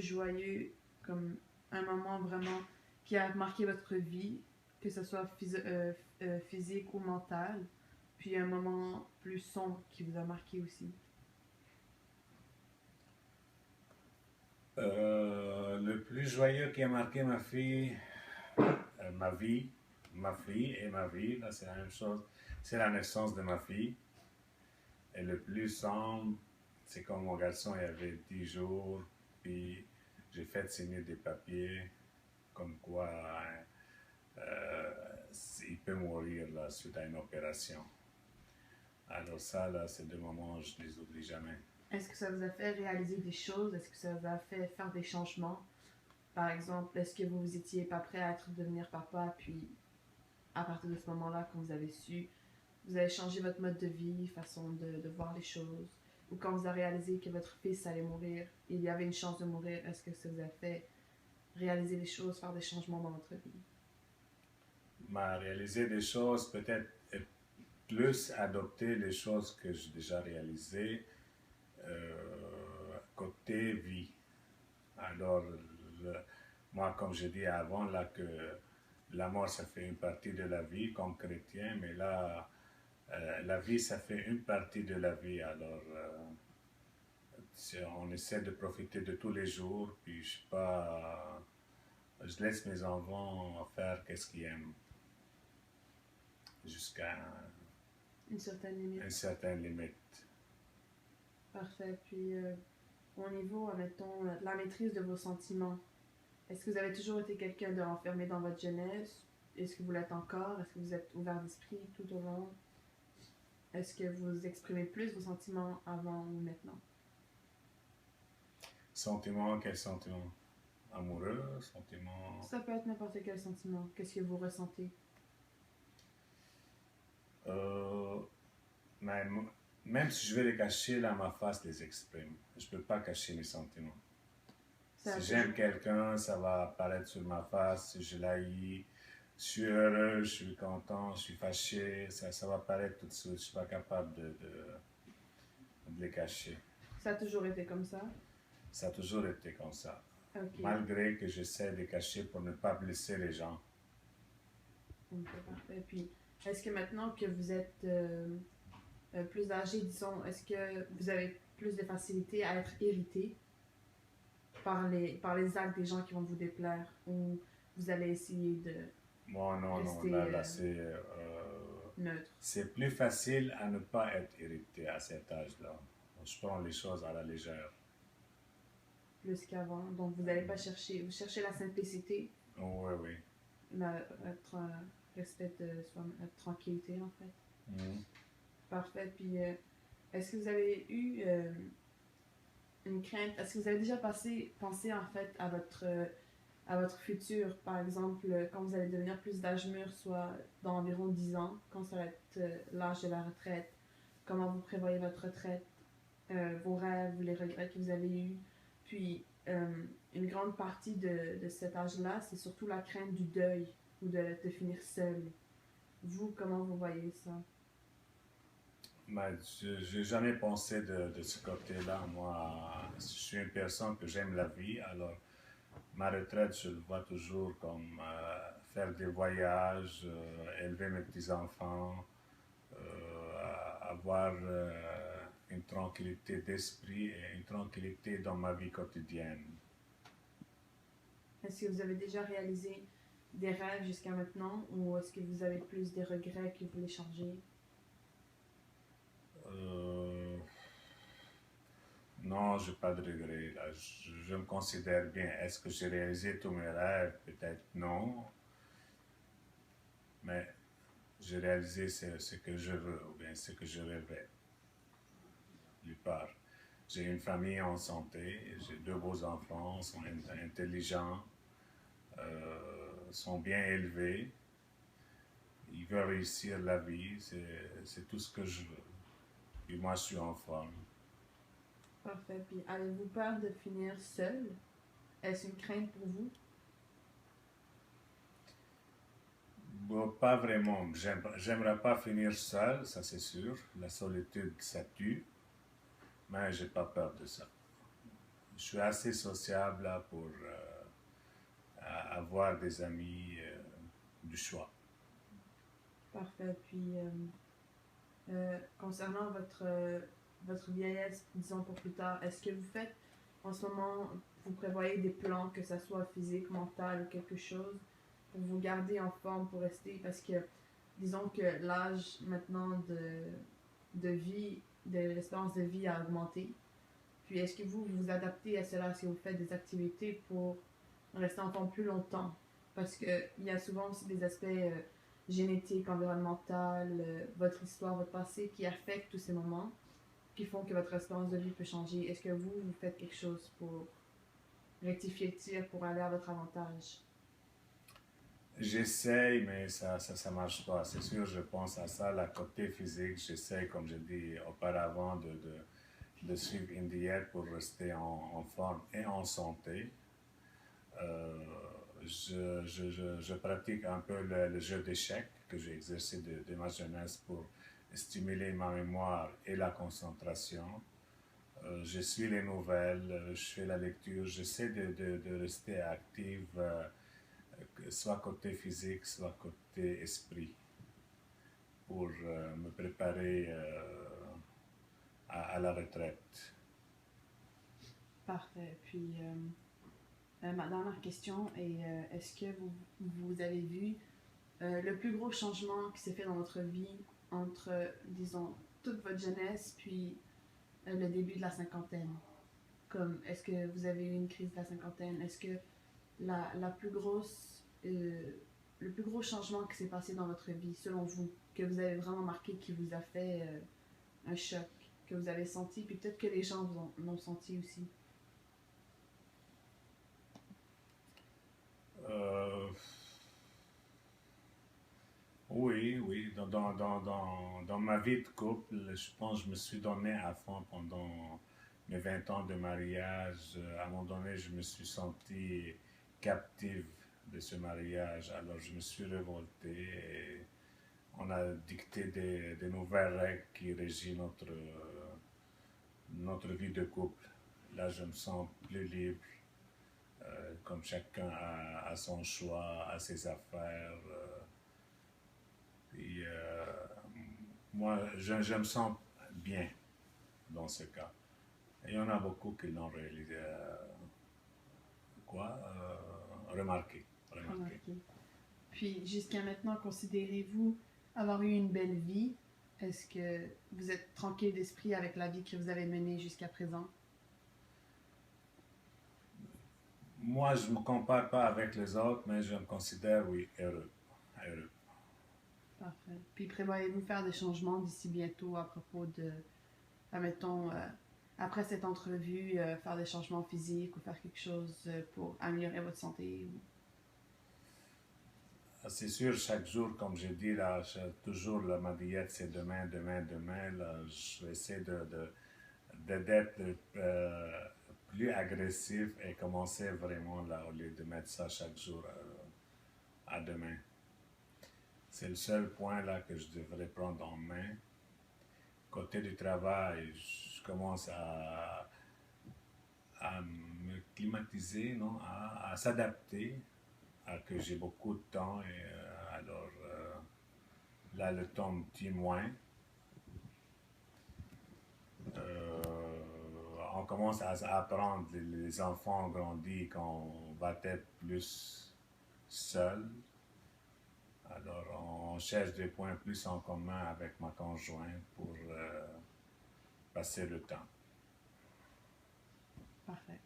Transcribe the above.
joyeux, comme un moment vraiment qui a marqué votre vie, que ce soit physique ou mental, puis un moment plus sombre qui vous a marqué aussi? Le plus joyeux qui a marqué ma fille et ma vie, là c'est la même chose, c'est la naissance de ma fille. Et le plus sombre, c'est quand mon garçon il avait 10 jours, puis j'ai fait signer des papiers comme quoi euh, il peut mourir là, suite à une opération. Alors ça, là, c'est des moments je ne les oublie jamais. Est-ce que ça vous a fait réaliser des choses? Est-ce que ça vous a fait faire des changements? Par exemple, est-ce que vous étiez pas prêt à devenir papa, puis à partir de ce moment-là, quand vous avez su, vous avez changé votre mode de vie, façon de voir les choses? Ou quand vous avez réalisé que votre fils allait mourir, il y avait une chance de mourir, est-ce que ça vous a fait réaliser les choses, faire des changements dans votre vie? M'a réalisé des choses, peut-être plus adopter les choses que j'ai déjà réalisées côté vie. Alors, le- moi, comme j'ai dit avant, là, que la mort, ça fait une partie de la vie comme chrétien, mais là, la vie, ça fait une partie de la vie. Alors, on essaie de profiter de tous les jours, puis je sais pas, je laisse mes enfants faire qu'est-ce qu'ils aiment jusqu'à Une certaine limite. une certaine limite. Parfait. Puis, au niveau, admettons, de la maîtrise de vos sentiments, est-ce que vous avez toujours été quelqu'un de renfermé dans votre jeunesse? Est-ce que vous l'êtes encore? Est-ce que vous êtes ouvert d'esprit tout au long? Est-ce que vous exprimez plus vos sentiments avant ou maintenant? Sentiment, quel sentiment? Amoureux, sentiment... Ça peut être n'importe quel sentiment. Qu'est-ce que vous ressentez? Euh, même, même si je vais les cacher, là, ma face les exprime. Je peux pas cacher mes sentiments. Ça a Si toujours... j'aime quelqu'un, ça va apparaître sur ma face. Si je l'haïs, je suis heureux, je suis content, je suis fâché, ça va apparaître tout de suite. Je suis pas capable de les cacher. Ça a toujours été comme ça? Ça a toujours été comme ça. Ok. Malgré que j'essaie de cacher pour ne pas blesser les gens. Ok, parfait. Puis, est-ce que maintenant que vous êtes plus âgé, disons, est-ce que vous avez plus de facilité à être irrité par les actes des gens qui vont vous déplaire ou vous allez essayer de Bon, non, rester là, neutre? c'est plus facile à ne pas être irrité à cet âge-là. Je prends les choses à la légère. Plus qu'avant. Donc, vous n'allez pas chercher, vous cherchez la simplicité, Oh, oui, oui. notre respect de soi, notre tranquillité en fait. Mhm. Parfait. Puis, est-ce que vous avez eu une crainte? Est-ce que vous avez déjà pensé en fait à votre futur? Par exemple, quand vous allez devenir plus d'âge mûr, soit dans environ 10 ans, quand ça va être l'âge de la retraite, comment vous prévoyez votre retraite, vos rêves, les regrets que vous avez eus. Puis, une grande partie de cet âge-là, c'est surtout la crainte du deuil ou de finir seul. Vous, comment vous voyez ça? Mais je n'ai jamais pensé de ce côté-là. Moi, je suis une personne que j'aime la vie, alors ma retraite, je le vois toujours comme faire des voyages, élever mes petits-enfants, avoir une tranquillité d'esprit et une tranquillité dans ma vie quotidienne. Est-ce que vous avez déjà réalisé des rêves jusqu'à maintenant ou est-ce que vous avez plus des regrets que vous voulez changer? Euh, non, je n'ai pas de regrets. Là. Je me considère bien. Est-ce que j'ai réalisé tous mes rêves? Peut-être non. Mais j'ai réalisé ce que je veux ou bien ce que je rêvais. Plupart. J'ai une famille en santé, j'ai deux beaux enfants, sont intelligents, sont bien élevés, ils veulent réussir la vie, c'est tout ce que je veux. Et moi, je suis en forme. Parfait. Puis, avez-vous peur de finir seul? Est-ce une crainte pour vous? Bon, pas vraiment. J'aimerais pas finir seul, ça c'est sûr. La solitude, ça tue. Mais j'ai pas peur de ça. je suis assez sociable là, pour avoir des amis du choix. Parfait. Puis, concernant votre vieillesse, disons pour plus tard, est-ce que vous faites en ce moment, vous prévoyez des plans, que ça soit physique, mental ou quelque chose, pour vous garder en forme, pour rester, parce que disons que l'âge maintenant de vie, de l'espérance de vie a augmenté. Puis est-ce que vous vous adaptez à cela, si vous faites des activités pour rester en forme plus longtemps? Parce qu'il y a souvent aussi des aspects génétiques, environnementaux, votre histoire, votre passé qui affectent tous ces moments, qui font que votre espérance de vie peut changer. Est-ce que vous faites quelque chose pour rectifier le tir, pour aller à votre avantage? J'essaye, mais ça marche pas. C'est sûr, je pense à ça, la côté physique. J'essaie, comme je dis auparavant, de suivre une diète pour rester en forme et en santé. Euh, je pratique un peu le jeu d'échecs que j'ai exercé de ma jeunesse pour stimuler ma mémoire et la concentration. Je suis les nouvelles, je fais la lecture, j'essaie de rester active, soit côté physique, soit côté esprit, pour me préparer à la retraite. Parfait. Puis, ma dernière question est, est-ce que vous avez vu le plus gros changement qui s'est fait dans votre vie entre, disons, toute votre jeunesse puis le début de la cinquantaine? Comme, est-ce que vous avez eu une crise de la cinquantaine? Est-ce que la plus grosse, le plus gros changement qui s'est passé dans votre vie, selon vous, que vous avez vraiment marqué, qui vous a fait un choc, que vous avez senti, puis peut-être que les gens vous ont senti aussi? Euh, oui, oui, dans ma vie de couple, je pense que je me suis donné à fond pendant mes 20 ans de mariage. À un moment donné, je me suis senti captive de ce mariage, alors je me suis révolté et on a dicté des nouvelles règles qui régissent notre vie de couple. Là, je me sens plus libre, comme chacun a son choix, a ses affaires. Puis, moi, je me sens bien dans ce cas. Et il y en a beaucoup qui l'ont réalisé, remarqué. Remarqué. Puis, jusqu'à maintenant, considérez-vous avoir eu une belle vie? Est-ce que vous êtes tranquille d'esprit avec la vie que vous avez menée jusqu'à présent? Moi, je ne me compare pas avec les autres, mais je me considère, oui, heureux. Heureux. Parfait. Puis, prévoyez-vous faire des changements d'ici bientôt à propos de, admettons, après cette entrevue, faire des changements physiques ou faire quelque chose pour améliorer votre santé? C'est sûr, chaque jour, comme je dis, là, toujours ma diète, c'est demain, demain, demain. Là, je vais essayer d'être plus agressif et commencer vraiment là, au lieu de mettre ça chaque jour à demain. C'est le seul point là que je devrais prendre en main. Côté du travail, je commence à me climatiser, non? À s'adapter, à que j'ai beaucoup de temps et alors là le temps me tue moins. On commence à apprendre, les enfants ont grandi, qu'on va être plus seul. Alors on cherche des points plus en commun avec ma conjointe pour passer le temps. Parfait.